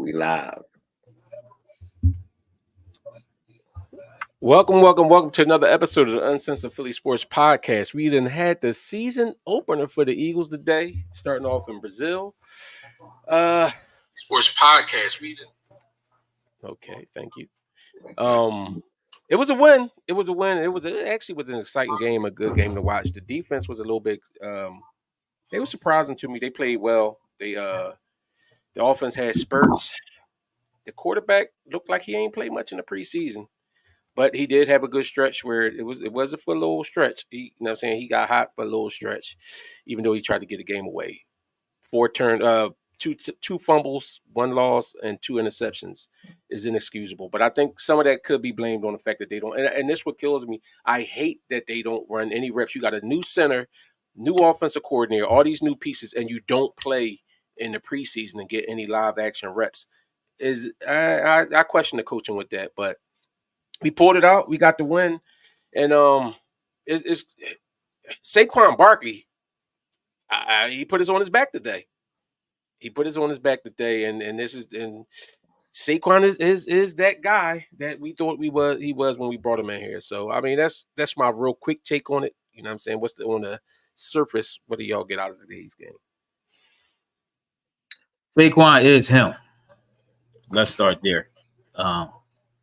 We live. Welcome to another episode of the Uncensored Philly Sports Podcast. We done had the season opener for the Eagles today, starting off in Brazil. Sports Podcast. Okay, thank you. It was a win. It actually was an exciting game, a good game to watch. The defense was a little bit. They were surprising to me. They played well. The offense had spurts. The quarterback looked like he ain't played much in the preseason. But he did have a good stretch where it wasn't for a little stretch. You know what I'm saying? He got hot for a little stretch, even though he tried to get the game away. Two fumbles, one loss, and 2 interceptions is inexcusable. But I think some of that could be blamed on the fact that they don't. And this what kills me. I hate that they don't run any reps. You got a new center, new offensive coordinator, all these new pieces, and you don't play in the preseason and get any live action reps. I question the coaching with that, but. We pulled it out. We got the win, and it's Saquon Barkley. He put us on his back today. And Saquon is that guy that we thought he was when we brought him in here. So I mean that's my real quick take on it. You know what I'm saying? What's on the surface? What do y'all get out of today's game? Saquon is him. Let's start there.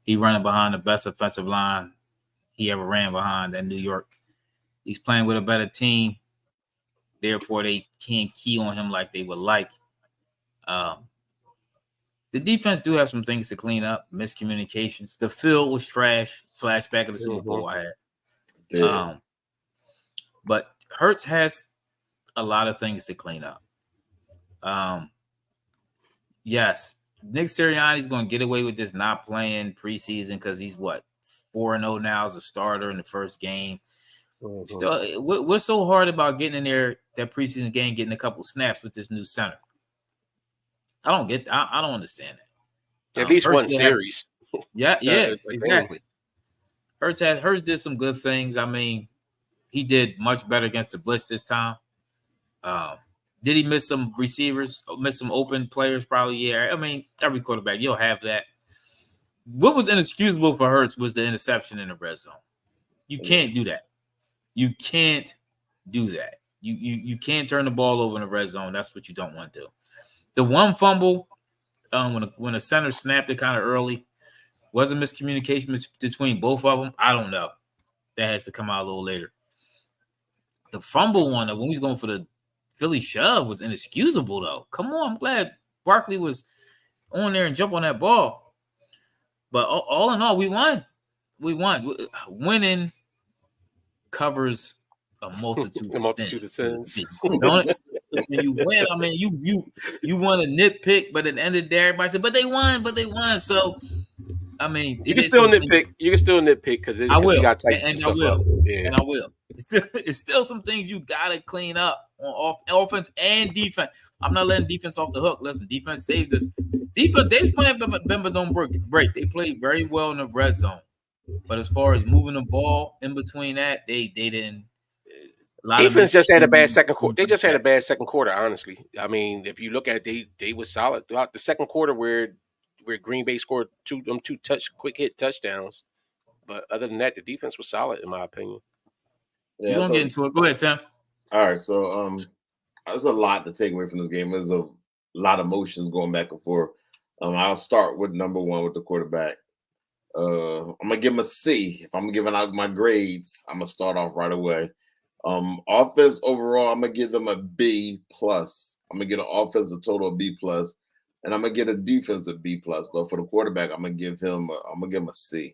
He running behind the best offensive line he ever ran behind at New York. He's playing with a better team. Therefore, they can't key on him like they would like. The defense do have some things to clean up. Miscommunications. The field was trash. Flashback of the Super Bowl I had. Yeah. But Hurts has a lot of things to clean up. Yes. Nick Sirianni's going to get away with this not playing preseason because he's 4-0 now as a starter in the first game. Mm-hmm. Still, what's so hard about getting in there that preseason game, getting a couple snaps with this new center? I don't get. I don't understand that. At least Hurts one series. Exactly. Hurts did some good things. I mean, he did much better against the blitz this time. Did he miss some receivers, miss some open players? Probably, yeah. I mean, every quarterback, you'll have that. What was inexcusable for Hurts was the interception in the red zone. You can't do that. You can't do that. You can't turn the ball over in the red zone. That's what you don't want to do. The one fumble, when a center snapped it kind of early, was a miscommunication between both of them? I don't know. That has to come out a little later. The fumble one, when he's going for the Philly shove, was inexcusable, though. Come on, I'm glad Barkley was on there and jump on that ball. But all in all, we won. Winning covers a multitude of sins. Don't it? When you win, I mean, you want to nitpick, but at the end of the day, everybody said, but they won. So, I mean, you can still nitpick because I will. You got tight and I will. Up. Yeah. And I will. It's still some things you gotta clean up on offense and defense. I'm not letting defense off the hook. Listen, defense saved us. Defense, they was playing Bemba don't break. They played very well in the red zone, but as far as moving the ball in between that, they didn't. Defense just had a bad second quarter. They just had a bad second quarter. Honestly, I mean, if you look at it, they were solid throughout the second quarter, where Green Bay scored two quick hit touchdowns. But other than that, the defense was solid, in my opinion. Yeah, you're gonna get into it. Go ahead, Tim. All right, so there's a lot to take away from this game. There's a lot of emotions going back and forth. I'll start with number one with the quarterback. I'm gonna give him a C. If I'm giving out my grades, I'm gonna start off right away. Offense overall, I'm gonna give them a B plus. I'm gonna get an offense a total of B plus, and I'm gonna get a defense a B plus. But for the quarterback, I'm gonna give him a C.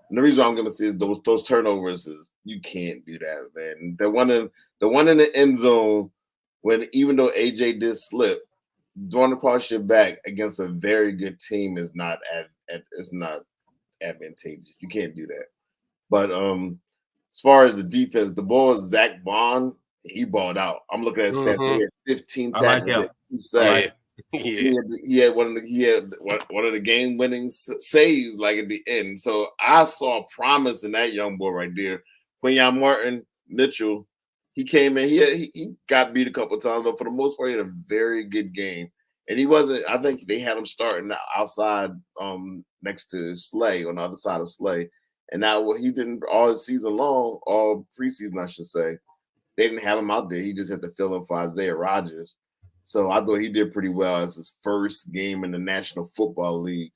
And the reason I'm gonna see is those turnovers is you can't do that, man. The one in the end zone, when even though AJ did slip, throwing across your back against a very good team is not it's not advantageous. You can't do that. But as far as the defense, the ball is Zach Bond. He balled out. I'm looking at stats. He had 15 tackles, 2 sacks. He had one of the game-winning saves like at the end. So I saw promise in that young boy right there. Quinyon Martin Mitchell, he came in. He got beat a couple of times, but for the most part, he had a very good game. And he wasn't. I think they had him starting outside, next to Slay on the other side of Slay, and now he didn't all season long, all preseason, I should say. They didn't have him out there. He just had to fill in for Isaiah Rodgers. So I thought he did pretty well as his first game in the National Football League.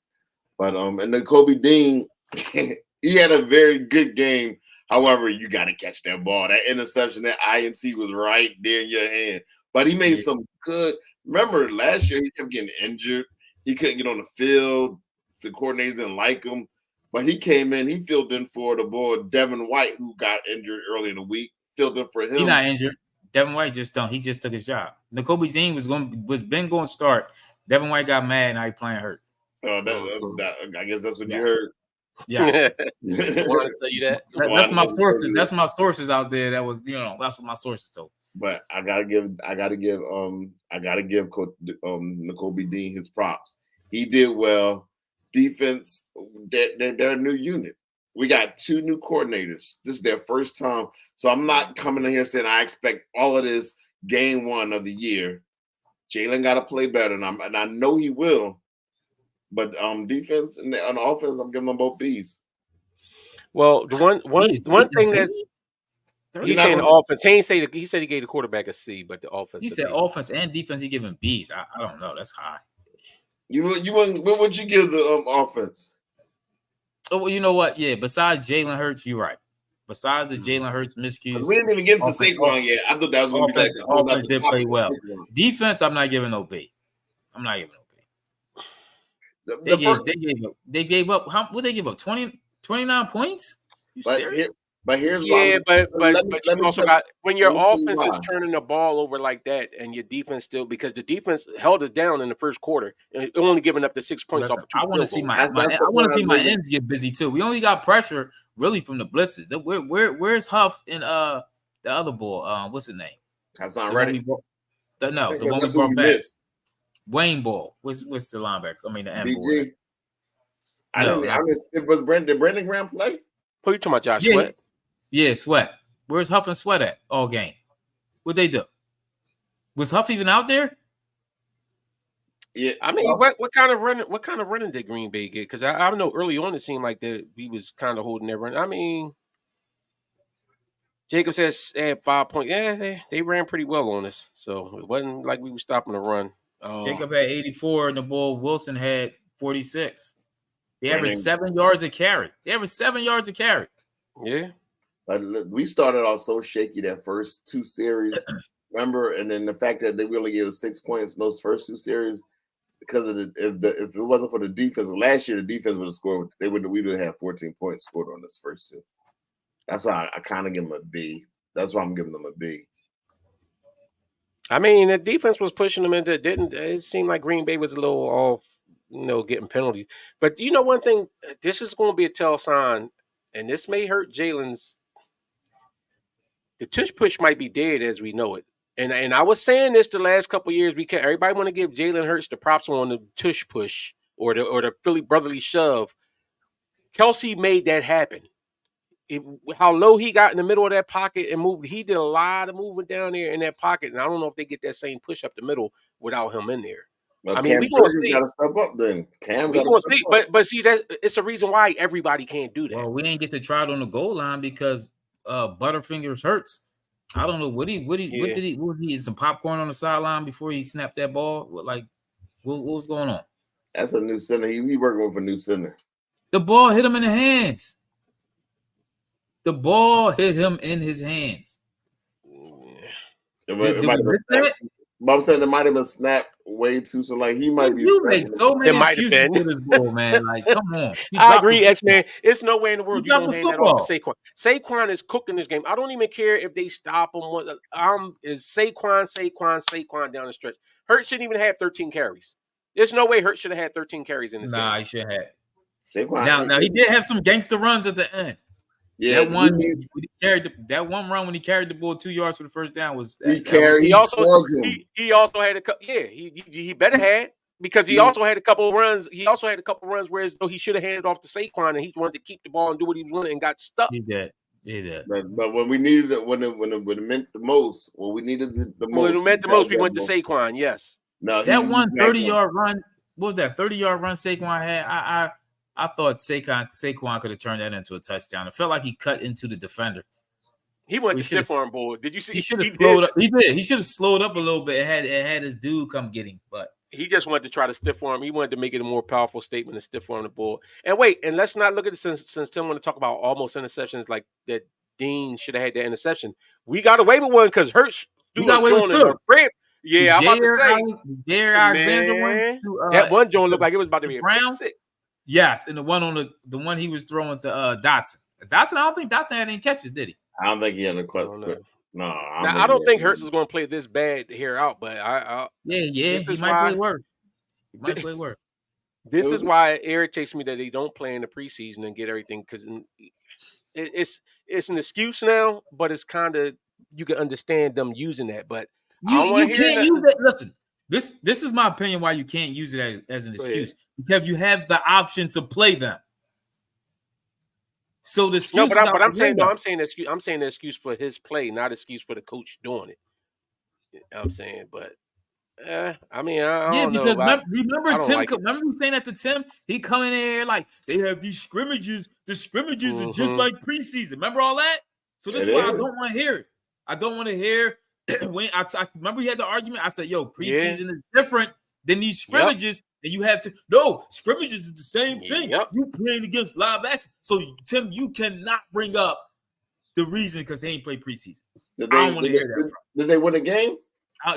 But and then Kobe Dean, he had a very good game. However, you got to catch that ball. That interception, that INT was right there in your hand. But he made some good. Remember last year he kept getting injured. He couldn't get on the field. The coordinators didn't like him. But he came in. He filled in for the boy Devin White, who got injured early in the week. Filled in for him. He's not injured. Devin White just don't. He just took his job. Kobe Dean was been going to start. Devin White got mad and now he's playing hurt. I guess that's what you heard. Yeah. I want to tell you that. That's my sources. That's my sources out there. That was, that's what my sources told. But I gotta give Kobe Dean his props. He did well. Defense, they're a new unit. We got 2 new coordinators. This is their first time. So I'm not coming in here saying I expect all of this game 1 of the year. Jalen got to play better, and I know he will. But defense and on offense, I'm giving them both B's. Well, the one thing that's he's saying the offense. He said he gave the quarterback a C, but the offense. He said offense and defense. He giving B's. I don't know. That's high. What would you give the offense? Oh, well, you know what? Yeah. Besides Jalen Hurts, you're right. Besides the Jalen Hurts miscues, we didn't even get to Saquon yet. I thought that was going to be like offense did play well. Defense, I'm not giving no B. I'm not giving no B. They gave up. What they give up? 29 points? You serious? But you also got when your offense is turning the ball over like that, and your defense still, because the defense held us down in the first quarter, and only giving up the 6 points off of 2. I want to see my ends get busy too. We only got pressure really from the blitzes. Where's Huff and the other ball? What's his name? That's not ready. The one we brought back. Wayne Ball. What's the linebacker? I mean the end BG. Did Brandon Graham play? Who you talking about, Josh Sweat? Yeah, Sweat. Where's Huff and Sweat at all game? What'd they do? Was Huff even out there? Yeah, I mean, what kind of running did Green Bay get? Because I know early on it seemed like that we was kind of holding their run. I mean, Jacob says 5 points. Yeah, they ran pretty well on us, so it wasn't like we were stopping the run. Jacob had 84, and the ball Wilson had 46. They averaged 7 yards a carry. Yeah. But we started off so shaky that first 2 series, remember? And then the fact that they really gave us 6 points in those first 2 series, because of if it wasn't for the defense, last year the defense would have scored. We would have had 14 points scored on this first 2. That's why I kind of give them a B. That's why I'm giving them a B. I mean, the defense was pushing them into. It seemed like Green Bay was a little off, getting penalties. But one thing, this is going to be a tell sign, and this may hurt Jalen's. The tush push might be dead as we know it. And I was saying this the last couple of years. Everybody want to give Jalen Hurts the props on the tush push or the Philly brotherly shove. Kelsey made that happen. How low he got in the middle of that pocket and moved. He did a lot of movement down there in that pocket, and I don't know if they get that same push up the middle without him in there. Well, I mean, we gonna see. Got to step up then. We gonna see, but see that it's a reason why everybody can't do that. Well, we didn't get to try it on the goal line because Butterfingers Hurts. I don't know what did he eat some popcorn on the sideline before he snapped that ball? What was going on? That's a new center. He working with a new center. The ball hit him in the hands. The ball hit him in his hands. I'm saying it might have been snapped way too. So like he might be. You make so many excuses for this ball, man. Like, come on. I agree, X-Man. It's no way in the world you're gonna hand that off to Saquon. Saquon is cooking this game. I don't even care if they stop him. Is Saquon down the stretch. Hurts shouldn't even have 13 carries. There's no way Hurts should have had 13 carries in this game. Nah, he should have. Now he did have some gangster runs at the end. Yeah, that one run when he carried the ball 2 yards for the first down was. He also had a couple. Yeah, he better had because he also had a couple of runs. He also had a couple of runs where as though he should have handed off to Saquon and he wanted to keep the ball and do what he was doing and got stuck. He did. But when we needed it, when it meant the most, when we needed the most, when it meant the most, we went to Saquon. Yes. No, that one 30-yard run. What was that 30-yard run Saquon had? I thought Saquon could have turned that into a touchdown. It felt like he cut into the defender. He went to stiff arm board. Did you see? He should have slowed up. He did. He should have slowed up a little bit. It had his dude come get him, but he just wanted to try to stiff arm. He wanted to make it a more powerful statement and stiff arm the ball. And wait, and let's not look at it since Tim want to talk about almost interceptions like that. Dean should have had that interception. We got away with one because Hurts threw a joint in the rib. Yeah, I'm about to say, Alexander one. That one joint looked like it was about to be a pick six. Yes, and the one on the one he was throwing to Dotson. I don't think Dotson had any catches, did he? I don't think he had a clutch. No, I don't think Hurts is going to play this bad here out, but he might play worse. He might play worse. This is why it irritates me that they don't play in the preseason and get everything, because it's an excuse now, but it's kind of, you can understand them using that, but you can't use it. Listen, this is my opinion why you can't use it as an excuse, because you have the option to play them. So the excuse. No, but I'm saying the excuse for his play, not excuse for the coach doing it. You know what I'm saying, but I mean, I don't know. Remember Tim? Remember me saying that to Tim? He coming in here like they have these scrimmages. The scrimmages are just like preseason. Remember all that? So this is why I don't want to hear it. I don't want to hear when I remember we had the argument. I said, "Yo, preseason is different than these scrimmages." And you have to scrimmages is the same thing. Yep. You playing against live action. So Tim, you cannot bring up the reason because he ain't played preseason. I don't want to hear that. Did they win a game?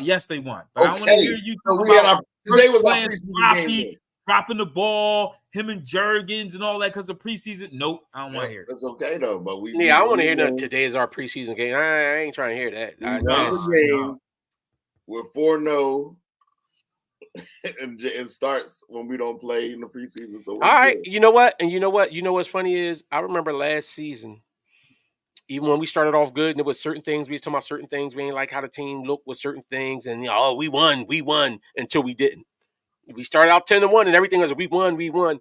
Yes, they won. But I want to hear you talk about today was our preseason game. Dropping the ball, him and Jurgens and all that because of preseason. Nope, I don't want to hear it. That's okay though, but I don't want to hear that. Today is our preseason game. I ain't trying to hear that. We're 4-0. And it starts when we don't play in the preseason. So all right, you know what? And you know what's funny is I remember last season, even when we started off good, and there was certain things we was talking about, certain things we ain't like how the team looked with certain things, and we won until we didn't. We started out 10-1, and everything was we won.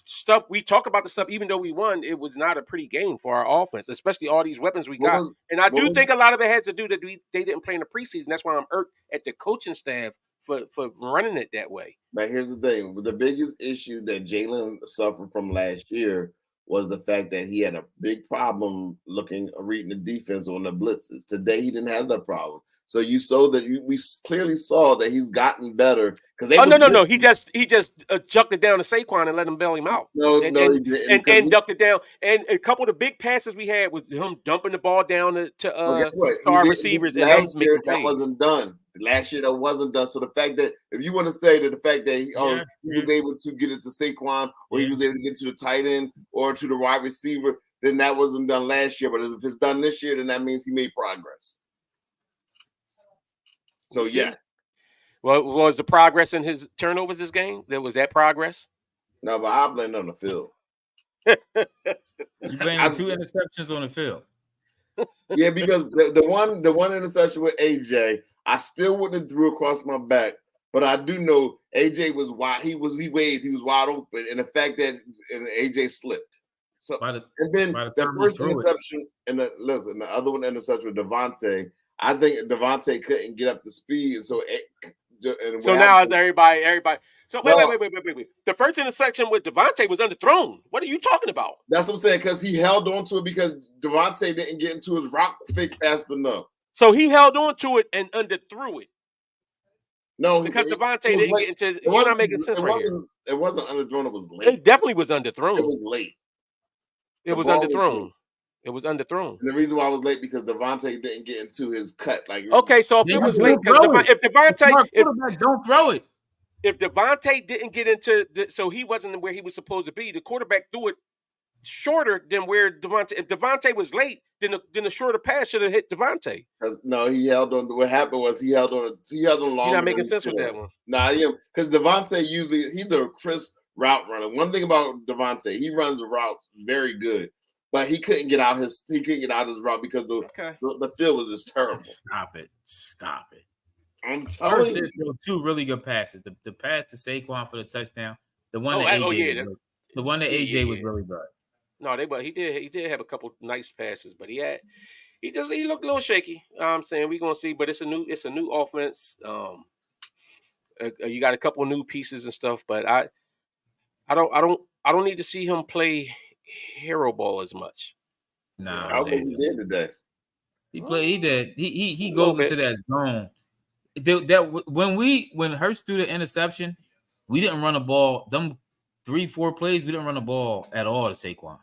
Stuff we talk about the stuff, even though we won, it was not a pretty game for our offense, especially all these weapons we got. And I do think a lot of it has to do that they didn't play in the preseason. That's why I'm irked at the coaching staff for running it that way. But here's the thing: the biggest issue that Jalen suffered from last year was the fact that he had a big problem reading the defense on the blitzes. Today he didn't have that problem. So you saw that we clearly saw that he's gotten better. No. He just jucked it down to Saquon and let him bail him out. He didn't. And ducked it down. And a couple of the big passes we had was him dumping the ball down to our receivers. And last year that wasn't done. Last year that wasn't done. So the fact that if you want to say that the fact that he was able to get it to Saquon, or he was able to get to the tight end or to the wide receiver, then that wasn't done last year. But if it's done this year, then that means he made progress. So yes. Well, was the progress in his turnovers this game? Was that progress? No, but I blame it on the field. You blame 2 interceptions on the field. Yeah, because the one interception with AJ, I still wouldn't have threw across my back, but I do know AJ was wide. He was wide open, and the fact that AJ slipped. So the first interception and the other one interception with Devontae. I think Devontae couldn't get up to speed, so now is everybody. So wait. The first intersection with Devontae was underthrown. What are you talking about? That's what I'm saying, because he held on to it because Devontae didn't get into his route fake fast enough. So he held on to it and underthrew it. No, because Devontae didn't get into it. You're not making sense right here. It wasn't underthrown. It was late. It definitely was underthrown. It was late. It was underthrown. It was underthrown. And the reason why I was late because Devontae didn't get into his cut. Okay, so if it was late, if Devontae don't throw it. If Devontae didn't get into so he wasn't where he was supposed to be, the quarterback threw it shorter than where Devontae. If Devontae was late, then the shorter pass should have hit Devontae. No, he held on. What happened was he held on longer. You're not making sense with that one. Nah, because Devontae he's a crisp route runner. One thing about Devontae, he runs the routes very good. But he couldn't get out his route because the field was just terrible. Stop it. I'm telling you. 2 really good passes. The pass to Saquon for the touchdown. The one the one that AJ was really good. No, he did have a couple nice passes, but he looked a little shaky. I'm saying we're gonna see, but it's a new offense. You got a couple new pieces and stuff, but I don't need to see him play hero ball as much. Nah, I think he did today. He did. He A goes little into that zone. When Hurts threw the interception, we didn't run the ball. Them 3-4 plays, we didn't run the ball at all to Saquon.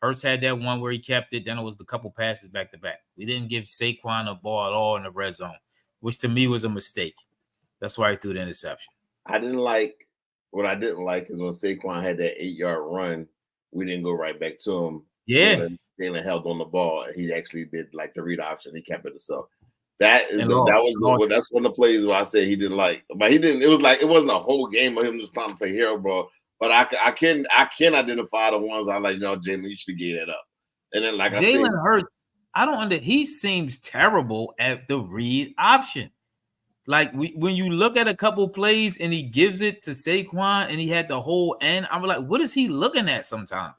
Hurts had that one where he kept it. Then it was the couple passes back to back. We didn't give Saquon a ball at all in the red zone, which to me was a mistake. That's why he threw the interception. What I didn't like is when Saquon had that 8-yard run, we didn't go right back to him. Yeah. Jalen held on the ball. He actually did like the read option. He kept it himself. That's one of the plays where I said he didn't like, but he didn't. It was like it wasn't a whole game of him just trying to play hero ball. But I can identify the ones I like. Jalen, you should get that up. And then like Jalen Hurts, he seems terrible at the read option. Like when you look at a couple plays and he gives it to Saquon and he had the whole end, I'm like, what is he looking at sometimes?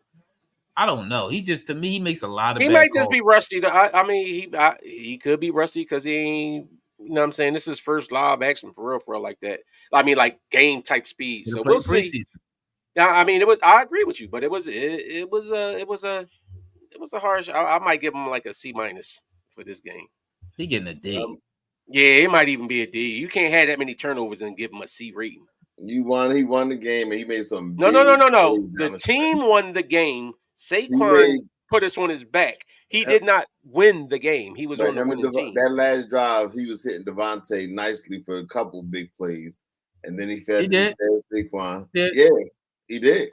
I don't know. To me, he makes a lot of. He might just be rusty. I mean, he could be rusty because he ain't. You know what I'm saying? This is his first live action for real like that. I mean, like game type speed. So we'll see. Yeah, I mean, I agree with you, but it was a harsh. I might give him like a C- for this game. He getting a D. Yeah, it might even be a D. You can't have that many turnovers and give him a C rating. He won the game and he made some. No. The team won the game. Saquon put us on his back. He did not win the game. He was on the winning team. That last drive, he was hitting Devontae nicely for a couple big plays, and then he fed Saquon. Yeah, he did.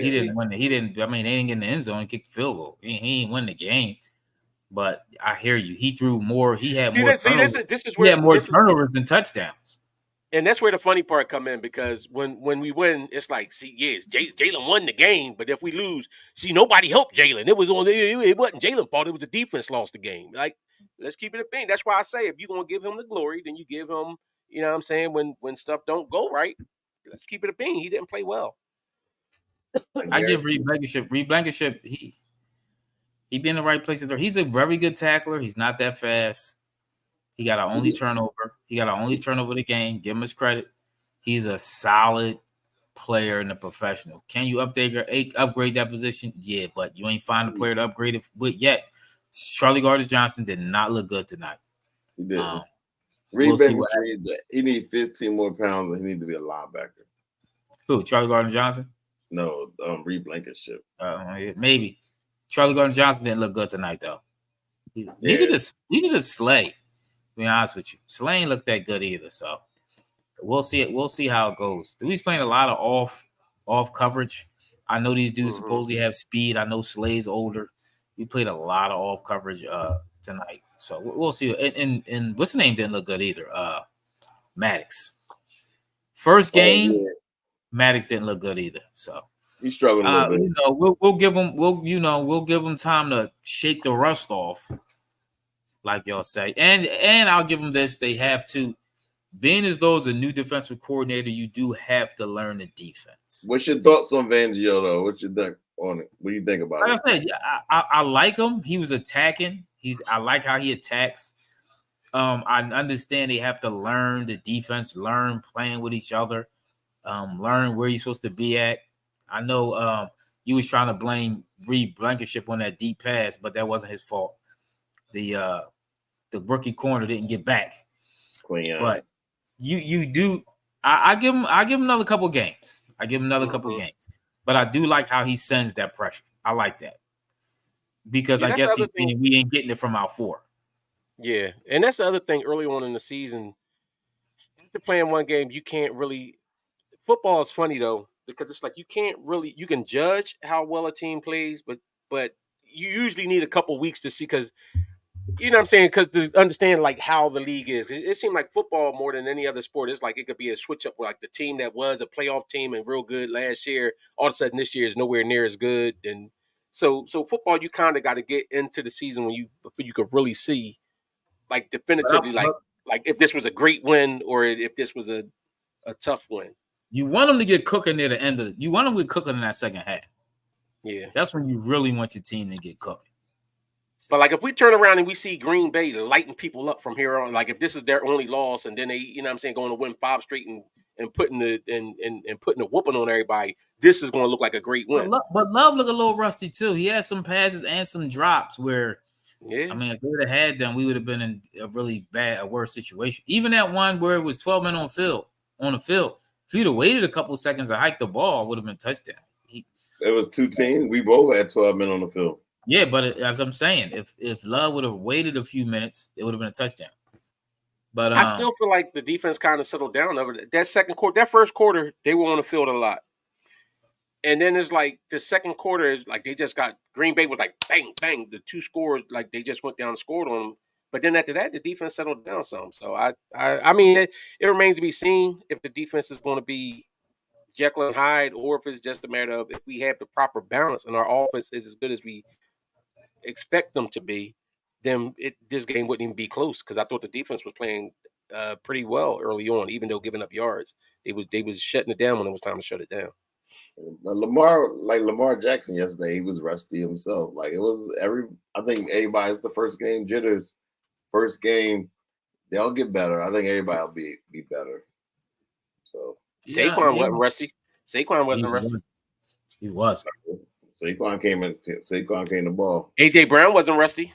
He didn't win. He didn't. I mean, they didn't get in the end zone and kick the field goal. He ain't win the game. But I hear you. He threw more. He had more. He had more turnovers than touchdowns. And that's where the funny part come in, because when we win, it's like, see, yes, Jalen won the game, but if we lose, see, nobody helped Jalen. It wasn't Jalen's fault. It was the defense lost the game. Like, let's keep it a thing. That's why I say, if you're gonna give him the glory, then you give him, you know what I'm saying, when stuff don't go right, let's keep it a thing. He didn't play well. I give Reed Blankenship, he be in the right place. He's a very good tackler. He's not that fast. He got our only turnover. Of the game. Give him his credit. He's a solid player and a professional. Can you upgrade that position? Yeah, but you ain't find a player to upgrade it with yet. Charlie Gardner-Johnson did not look good tonight. He did. He needs 15 more pounds and he needs to be a linebacker. Who? Charlie Gardner-Johnson? No, Reed Blankenship. Maybe. Charlie Gardner-Johnson didn't look good tonight, though. Neither did Slay. To be honest with you, Slay ain't look that good either. So we'll see it. We'll see how it goes. He's playing a lot of off coverage. I know these dudes supposedly have speed. I know Slay's older. We played a lot of off coverage tonight. So we'll see. And what's the name didn't look good either. Maddox. First game, Maddox didn't look good either. So he struggled a little bit. We'll give him time to shake the rust off, like y'all say. And I'll give them this. They have to, being as though as a new defensive coordinator, you do have to learn the defense. What's your thoughts on Fangio, though? What you think on it? What do you think about it? Like I said, I like him. He was attacking. I like how he attacks. I understand they have to learn the defense, learn playing with each other, learn where you're supposed to be at. I know you was trying to blame Reed Blankenship on that deep pass, but that wasn't his fault. The rookie corner didn't get back. But you do. I give him another couple games. Games. But I do like how he sends that pressure. I like that. Because I guess he's saying we ain't getting it from our four. Yeah. And that's the other thing early on in the season. After playing one game, you can't really – football is funny, though, because it's like you can't really – you can judge how well a team plays, but you usually need a couple weeks to see, because – you know what I'm saying? Because to understand like how the league is, it seemed like football more than any other sport. It's like it could be a switch up where like the team that was a playoff team and real good last year, all of a sudden this year is nowhere near as good. And so football, you kind of got to get into the season before you could really see like definitively like if this was a great win or if this was a tough win. You want them to get cooking near the end you want them to get cooking in that second half. Yeah, that's when you really want your team to get cooking. But like if we turn around and we see Green Bay lighting people up from here on, like if this is their only loss and then they, you know what I'm saying, going to win 5 straight and putting the and putting a whooping on everybody, this is going to look like a great win. But Love looked a little rusty too. He had some passes and some drops where, I mean, if we would have had them, we would have been in a really worse situation. Even that one where it was 12 men on the field, if you'd have waited a couple seconds to hike the ball, it would have been a touchdown. It was 2 teams. We both had 12 men on the field. Yeah, but as I'm saying, if Love would have waited a few minutes, it would have been a touchdown. But I still feel like the defense kind of settled down over that second quarter. That first quarter, they were on the field a lot. And then it's like the second quarter is like they just got Green Bay was like bang, bang. The 2 scores, like they just went down and scored on them. But then after that, the defense settled down some. So I mean, it remains to be seen if the defense is going to be Jekyll and Hyde or if it's just a matter of if we have the proper balance and our offense is as good as we expect them to be, then this game wouldn't even be close because I thought the defense was playing pretty well early on, even though giving up yards. They was shutting it down when it was time to shut it down. But Lamar Jackson yesterday, he was rusty himself. Like it was I think everybody's the first game jitters. First game, they'll get better. I think everybody will be better. So Saquon wasn't rusty. Saquon wasn't rusty. He was. Saquon came the ball. AJ Brown wasn't rusty.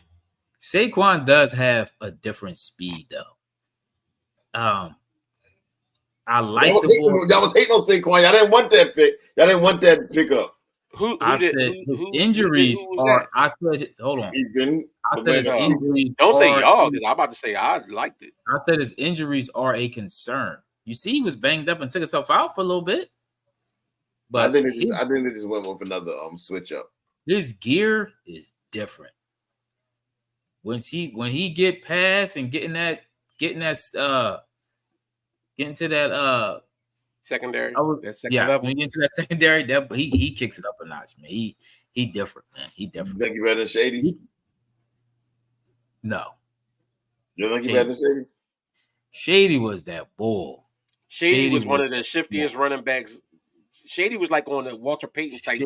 Saquon does have a different speed though. I like y'all was hating on Saquon. Y'all didn't want that pick. Y'all didn't want that pickup. Who injuries are. I said, hold on. He didn't. I said his injuries. Don't say y'all because I'm about to say I liked it. I said his injuries are a concern. You see, he was banged up and took himself out for a little bit. But I think they just went with another switch up. His gear is different. When he get past and getting to that secondary, level. When you get into that secondary, he kicks it up a notch, man. He different, man. He different. You think you better than Shady? No. You think you better than Shady? Shady was that bull. Shady was one of the shiftiest running backs. Shady was like on the Walter Payton type,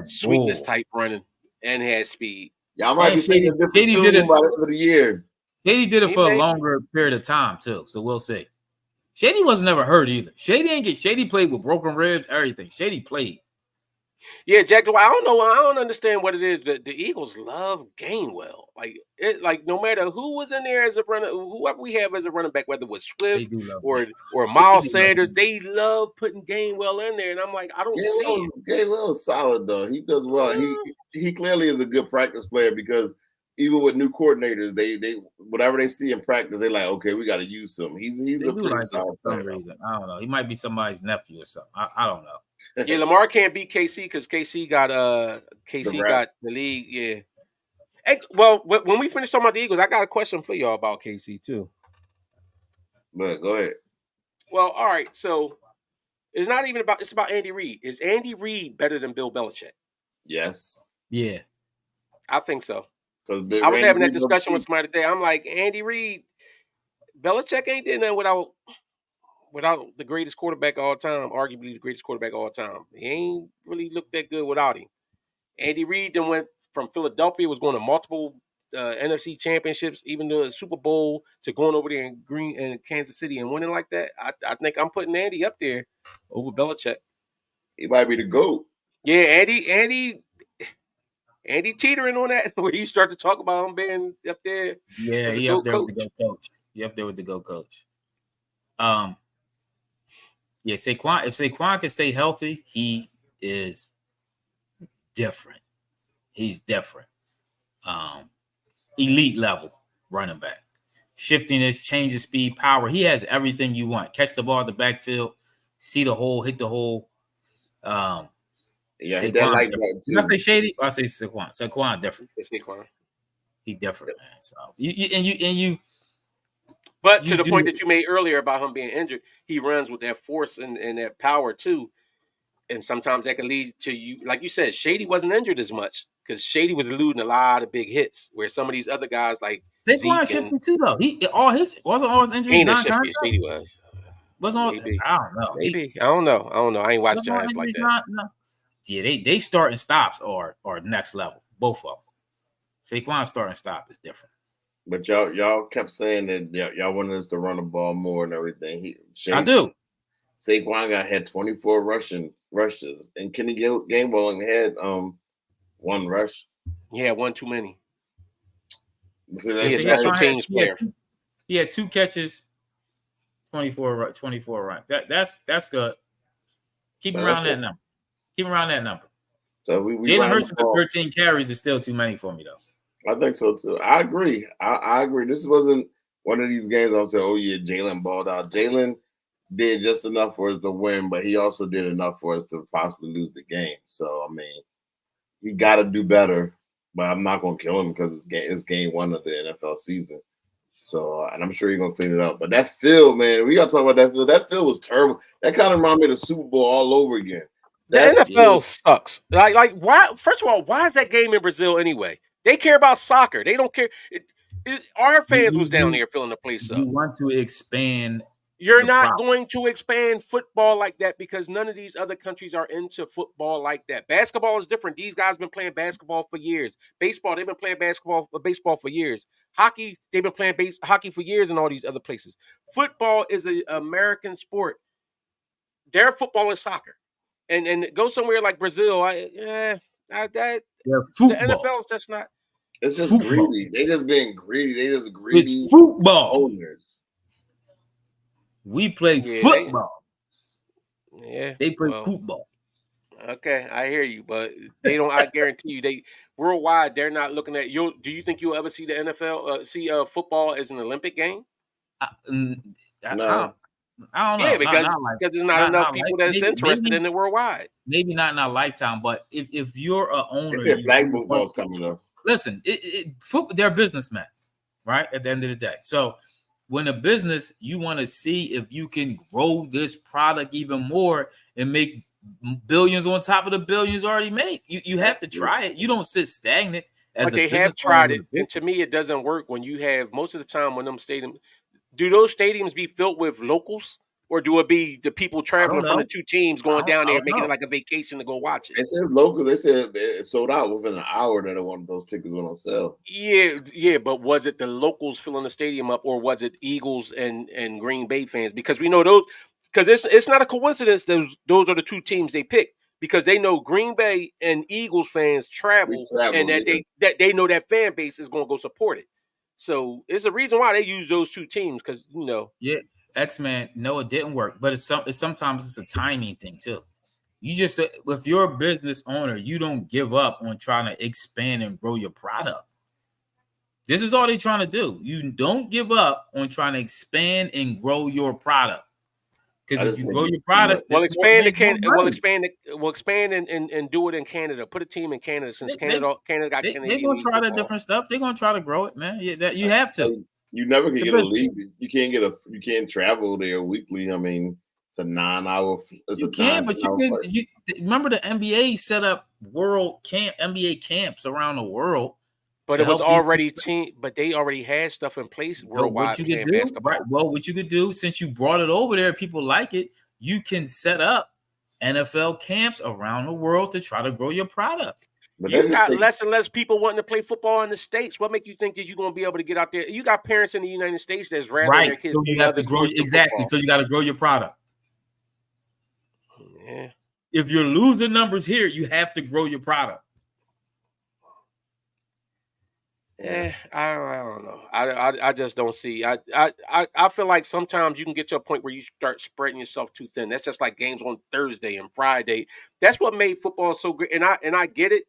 sweetness type running, and had speed. Y'all might be saying a different film by the end of the year. Shady did it for a longer period of time too, so we'll see. Shady was never hurt either. Shady played with broken ribs, everything. Shady played. Yeah, Jack. I don't know. I don't understand what it is. The Eagles love Gainwell. Like no matter who was in there as a runner, whoever we have as a running back, whether it was Swift or Miles Sanders, they love putting Gainwell in there. And I'm like, I don't see it. Gainwell is solid though. He does well. He clearly is a good practice player because even with new coordinators, they whatever they see in practice, they like, okay, we got to use him. He's a pretty solid player. I don't know. He might be somebody's nephew or something. I don't know. Yeah, Lamar can't beat KC because KC got the league. Yeah. Hey, well, when we finish talking about the Eagles, I got a question for y'all about KC too. But go ahead. Well, all right. So it's not even about. It's about Andy Reid. Is Andy Reid better than Bill Belichick? Yes. Yeah. I think so. I was having that discussion with somebody today. I'm like, Andy Reid, Belichick ain't did nothing without the greatest quarterback of all time, arguably the greatest quarterback of all time. He ain't really looked that good without him. Andy Reid then went from Philadelphia, was going to multiple NFC championships, even though the Super Bowl, to going over there in Kansas City and winning like that. I think I'm putting Andy up there over Belichick. He might be the GOAT. Yeah, Andy teetering on that where you start to talk about him being up there. Yeah, he up there with the GOAT coach. He up there with the GOAT coach. Yeah, Saquon. If Saquon can stay healthy, he is different. He's different. Elite level running back. Shiftiness, change of speed, power. He has everything you want. Catch the ball at the backfield, see the hole, hit the hole. Yeah, Saquon, that like that too. Did I say Shady? Or I say Saquon. Saquon different. Saquon. He different, man. So you. But to the point that you made earlier about him being injured, he runs with that force and that power too. And sometimes that can lead to you, like you said, Shady wasn't injured as much because Shady was eluding a lot of big hits, where some of these other guys like Saquon shifting too, though. Wasn't all his injuries non-contact. Shady was. Wasn't all? Maybe. I don't know. Maybe I don't know. I ain't watched Giants like that. Yeah, they start and stops are next level, both of them. Saquon starting stop is different. But y'all kept saying that y'all wanted us to run the ball more and everything. I do. Saquon had 24 rushes, and Kenny Gainwell only had one rush. Yeah, one too many. So He a special teams player. He had 2 catches, 24 run. That's good. Keep him around that number. Keep him around that number. So we Jalen Hurts with 13 carries is still too many for me, though. I think so too. I agree. I agree. This wasn't one of these games I'm saying, oh yeah, Jalen balled out. Jalen did just enough for us to win, but he also did enough for us to possibly lose the game. So I mean, he got to do better. But I'm not gonna kill him because it's game 1 of the NFL season. So and I'm sure he's gonna clean it up. But that field, man, we gotta talk about that field. That field was terrible. That kind of reminded me of the Super Bowl all over again. The NFL sucks. Like why? First of all, why is that game in Brazil anyway? They care about soccer. They don't care. Our fans was down there filling the place up. You want to expand. You're not going to expand football like that because none of these other countries are into football like that. Basketball is different. These guys been playing basketball for years. Baseball, they've been playing baseball for years. Hockey, they've been playing hockey for years in all these other places. Football is an American sport. Their football is soccer. And go somewhere like Brazil. The NFL is just not. It's just greedy. They just being greedy. They just greedy. It's football owners. We play football. They play football. Okay, I hear you, but they don't. I guarantee you, they worldwide they're not looking at you. Do you think you'll ever see the NFL see football as an Olympic game? No. I don't know. Yeah, because there's not enough people that's interested in it worldwide. Maybe not in our lifetime, but if you're an owner, they said flag football's coming up. Listen, they're businessmen, right? At the end of the day, so when a business, you want to see if you can grow this product even more and make billions on top of the billions already made. You have to try it. You don't sit stagnant. But they have tried it, and to me, it doesn't work when you have most of the time when them stadiums. Do those stadiums be filled with locals, or do it be the people traveling from the two teams going down there making it like a vacation to go watch it? It says local. They said it sold out within an hour that one of those tickets went on sale. Yeah, but was it the locals filling the stadium up, or was it Eagles and Green Bay fans? Because we know those. Because it's not a coincidence those are the two teams they picked. Because they know Green Bay and Eagles fans travel and that they know that fan base is going to go support it. So it's a reason why they use those two teams because Yeah, X-Men. No, it didn't work, but sometimes it's a timing thing too. You just if you're a business owner, you don't give up on trying to expand and grow your product. This is all they're trying to do. You don't give up on trying to expand and grow your product. Because if you grow your product, expand and do it in Canada. Put a team in Canada since Canada got Canada. They're gonna try the different stuff. They're gonna try to grow it, man. Yeah, you have to. You never can get a league. You can't travel there weekly. I mean, it's a 9-hour. You can, but you remember the NBA set up NBA camps around the world. But it was already but they already had stuff in place worldwide. What you could do, right? Well, what you could do, since you brought it over there, people like it, you can set up NFL camps around the world to try to grow your product. But you got less and less people wanting to play football in the States. What make you think that you're going to be able to get out there? You got parents in the United States that's rather their kids. So you have to grow exactly. So you got to grow your product. Yeah. If you're losing numbers here, you have to grow your product. I don't know. I just don't see. I feel like sometimes you can get to a point where you start spreading yourself too thin. That's just like games on Thursday and Friday. That's what made football so great. And I get it.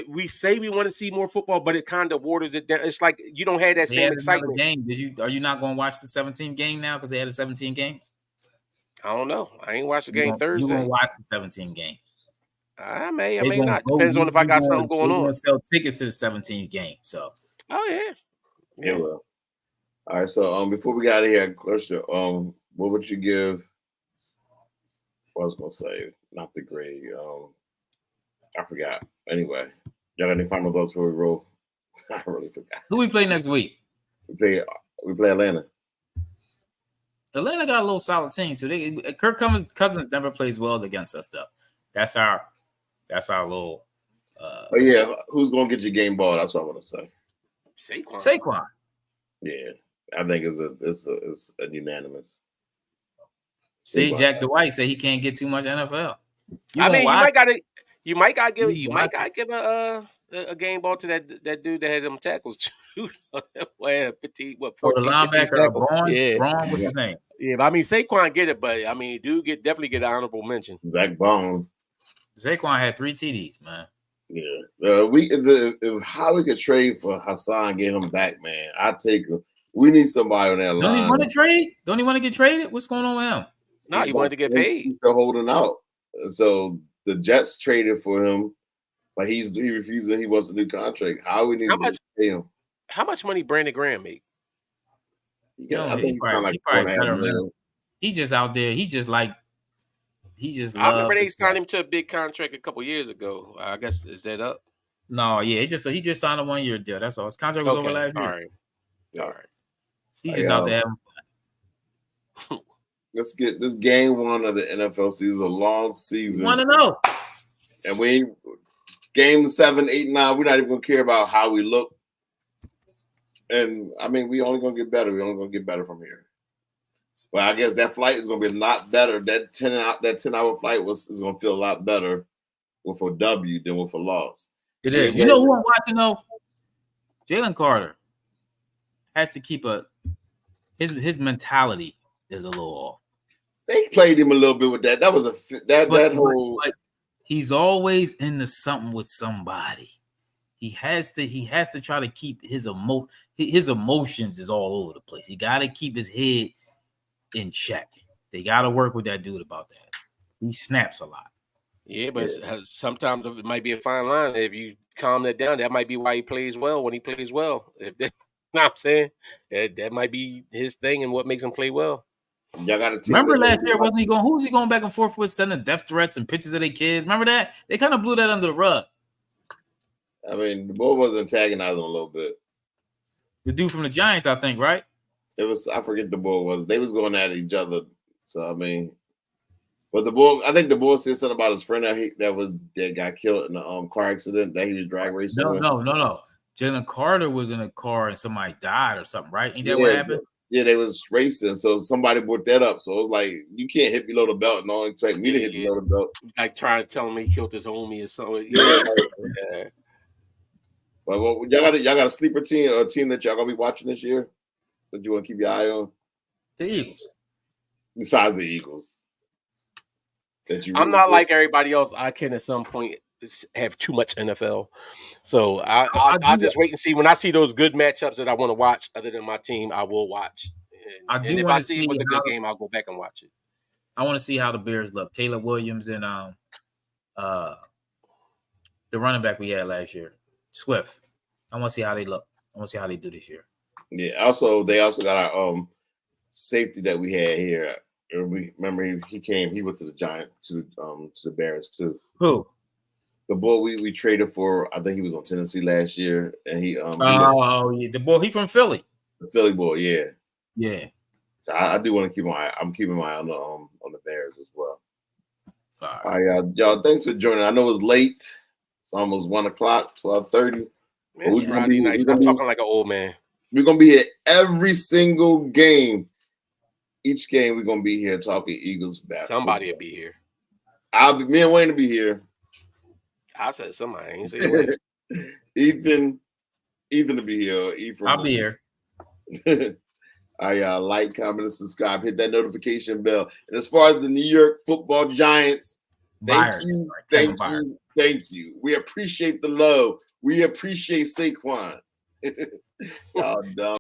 We say we want to see more football, but it kind of waters it down. It's like you don't have that same excitement. Game. Are you not going to watch the 17 game now because they had 17 games? I don't know. I ain't watched the game Thursday. You're going to watch the 17 games. I may not. Depends on if I got something going on. Sell tickets to the 17th game. So. Oh yeah. Well. All right. So before we got out of here, question. What would you give? What I was gonna say, not the grade. I forgot. Anyway, y'all got any final thoughts before we roll? I really forgot. Who we play next week? We play Atlanta. Atlanta got a little solid team too. Kirk Cousins never plays well against us though. That's our little But yeah, who's gonna get your game ball? That's what I want to say. Saquon. Yeah, I think it's a unanimous. See, Jack Dwight said he can't get too much NFL. You might gotta give a game ball to that dude that had them tackles too. 14, the linebacker, Braun, what's his name? Yeah, but I mean Saquon get it, but I mean, dude definitely get an honorable mention. Zach Bone. Saquon had 3 TDs, man. Yeah, how we could trade for Hassan, get him back, man. I take him. We need somebody on that line. Don't he want to trade? Don't he want to get traded? What's going on with him? No, he wanted to get paid. He's still holding out. So the Jets traded for him, but he refused and he wants a new contract. How we need to pay him? How much money Brandon Graham make? Yeah, I think he's kind of like $4.5 million. He's just out there. I remember they signed him to a big contract a couple years ago. I guess is that up? No, yeah, he just signed a 1-year deal. That's all. His contract was over last year. All right. He's just out there having fun. Let's get this game 1 of the NFL season, a long season. You want to know? And we game 7, 8, 9. We're not even gonna care about how we look. And I mean, we only gonna get better. We're only gonna get better from here. Well, I guess that flight is gonna be a lot better. That 10-hour flight is gonna feel a lot better with a W than with a loss. It is. You know who I'm watching though? Jalen Carter has to keep his mentality is a little off. They played him a little bit with that. That was but he's always into something with somebody. He has to try to keep his emotions is all over the place. He got to keep his head in check. They got to work with that dude about that. He snaps a lot. Yeah, but sometimes it might be a fine line. If you calm that down, that might be why he plays well when he plays well. You know what I'm saying? That might be his thing and what makes him play well. Y'all got to remember last year, wasn't he going? Who was he going back and forth with, sending death threats and pictures of their kids? Remember that? They kind of blew that under the rug. I mean, the boy was antagonizing a little bit. The dude from the Giants, I think, right? It was. I forget the boy was. They was going at each other. So I mean, but the boy. I think the boy said something about his friend that got killed in a car accident that he was drag racing. No. Jalen Carter was in a car and somebody died or something, right? Ain't that what happened? Yeah, they was racing, so somebody brought that up. So it was like, you can't hit below the belt and don't expect me to hit below the belt. Like trying to tell me he killed his homie or something. Yeah. But y'all got a sleeper team or a team that y'all gonna be watching this year that you want to keep your eye on? The Eagles. Besides the Eagles. I'm not like everybody else. I can at some point have too much NFL. So I'll just wait and see. When I see those good matchups that I want to watch other than my team, I will watch. And if I see it was a good game, I'll go back and watch it. I want to see how the Bears look. Caleb Williams and the running back we had last year, Swift. I want to see how they look. I want to see how they do this year. Yeah. They also got our safety that we had here. Remember he went to the Giants to the Bears too. Who? The boy we traded for, I think he was on Tennessee last year, and he yeah, the boy he from Philly. The Philly boy, yeah. Yeah. So I do want to keep my eye. I'm keeping my eye on the Bears as well. All right, y'all. Thanks for joining. I know it's late. It's almost 1:00, 12:30. It's Friday night. Stop talking like an old man. We're gonna be here every single game. Each game we're gonna be here talking Eagles basketball. Somebody will be here. Me and Wayne will be here. I said somebody. I ain't say Wayne. Ethan will be here. I'll be here. All right, y'all. Like, comment, and subscribe. Hit that notification bell. And as far as the New York Football Giants, thank you. We appreciate the love. We appreciate Saquon. Y'all dumb.